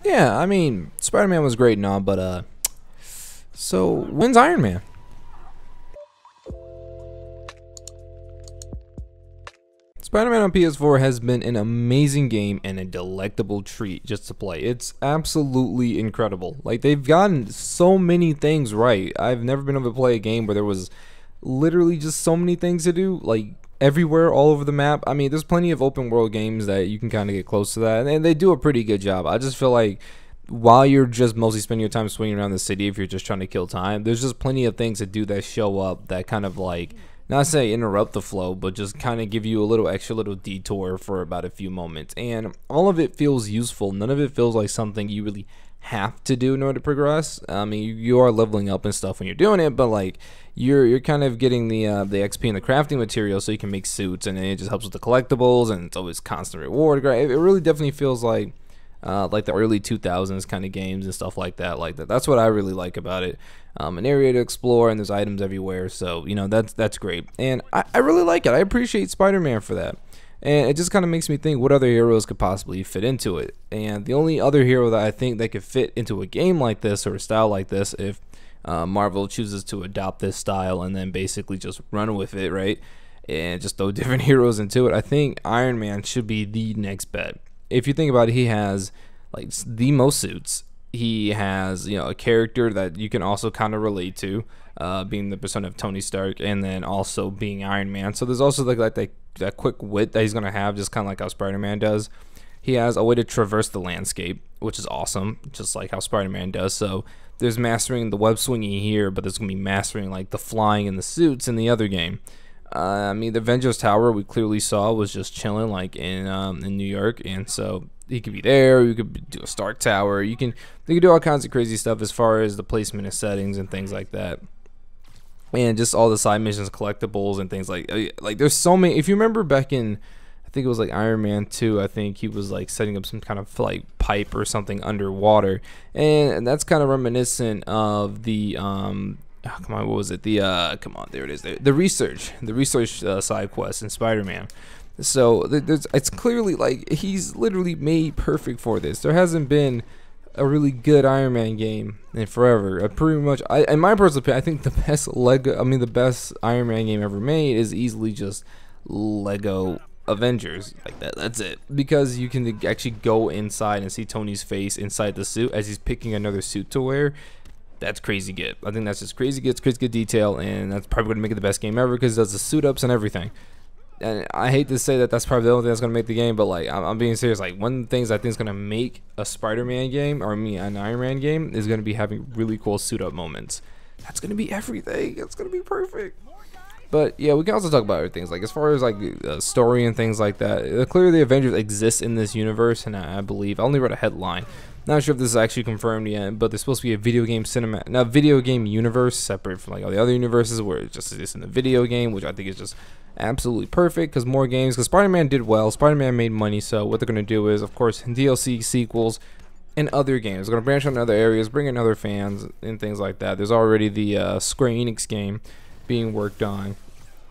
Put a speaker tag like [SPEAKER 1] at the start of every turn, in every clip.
[SPEAKER 1] Yeah, I mean, Spider-Man was great and all, but so when's Iron Man? Spider-Man on PS4 has been an amazing game and a delectable treat just to play. It's absolutely incredible. Like, they've gotten so many things right. I've never been able to play a game where there was literally just so many things to do, like everywhere, all over the map. I mean, there's plenty of open world games that you can kind of get close to that, and they do a pretty good job. I just feel like while you're just mostly spending your time swinging around the city, if you're just trying to kill time, there's just plenty of things to do that show up that kind of like, not say interrupt the flow, but just kind of give you a little extra little detour for about a few moments. And all of it feels useful. None of it feels like something you really have to do in order to progress. I mean, you are leveling up and stuff when you're doing it, but like you're kind of getting the XP and the crafting material so you can make suits, and it just helps with the collectibles, and it's always constant reward. It really definitely feels like the early 2000s kind of games and stuff like that. That's what I really like about it. An area to explore, and there's items everywhere, so you know that's great, and I really like it. I appreciate Spider-Man for that, and it just kind of makes me think what other heroes could possibly fit into it. And the only other hero that I think that could fit into a game like this or a style like this, if Marvel chooses to adopt this style and then basically just run with it, right, and just throw different heroes into it, I think Iron Man should be the next bet. If you think about it, he has like the most suits. He has, you know, a character that you can also kind of relate to, being the persona of Tony Stark, and then also being Iron Man. So there's also like that quick wit that he's gonna have, just kind of like how Spider-Man does. He has a way to traverse the landscape, which is awesome, just like how Spider-Man does. So there's mastering the web swinging here, but there's gonna be mastering like the flying and the suits in the other game. I mean, the Avengers Tower we clearly saw was just chilling like in New York, and so he could be there. You could do a Stark Tower. You can do all kinds of crazy stuff as far as the placement of settings and things like that, and just all the side missions, collectibles, and things like there's so many. If you remember back in, I think it was like Iron Man 2, I think he was like setting up some kind of like pipe or something underwater, and that's kind of reminiscent of the oh, come on, what was it? Come on, there it is. The research side quest in Spider-Man. So it's clearly like he's literally made perfect for this. There hasn't been a really good Iron Man game in forever. Pretty much, in my personal opinion, I think the best Iron Man game ever made is easily just Lego Avengers. Like that. That's it. Because you can actually go inside and see Tony's face inside the suit as he's picking another suit to wear. That's crazy good. I think that's just crazy good. It's crazy good detail, and that's probably going to make it the best game ever because it does the suit ups and everything. And I hate to say that that's probably the only thing that's going to make the game, but like I'm being serious. Like one of the things I think is going to make a Spider-Man game, or an Iron Man game, is going to be having really cool suit up moments. That's going to be everything. It's going to be perfect. But yeah, we can also talk about other things, like as far as like story and things like that. Clearly, the Avengers exist in this universe, and I believe I only read a headline. Not sure if this is actually confirmed yet, but there's supposed to be a video game video game universe separate from like all the other universes where it just exists in the video game, which I think is just absolutely perfect because more games. Because Spider-Man did well, Spider-Man made money, so what they're gonna do is, of course, DLC sequels and other games. They're gonna branch out in other areas, bring in other fans and things like that. There's already the Square Enix game being worked on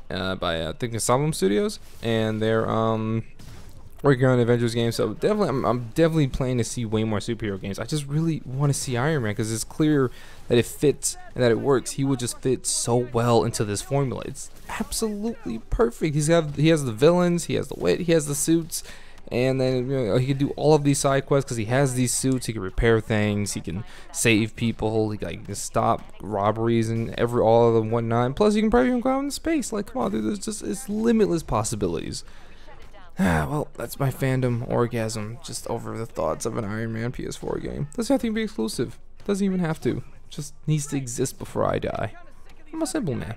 [SPEAKER 1] by I think Asylum Studios, and they're working on an Avengers game, so definitely, I'm definitely planning to see way more superhero games. I just really want to see Iron Man because it's clear that it fits and that it works. He would just fit so well into this formula. It's absolutely perfect. He has the villains, he has the wit, he has the suits, and then he can do all of these side quests because he has these suits. He can repair things, he can save people, he can stop robberies and all of them whatnot. Plus, you can probably even go out in space. Like, come on, dude, it's limitless possibilities. Well, that's my fandom orgasm just over the thoughts of an Iron Man PS4 game. Doesn't have to be exclusive. Doesn't even have to. Just needs to exist before I die. I'm a simple man.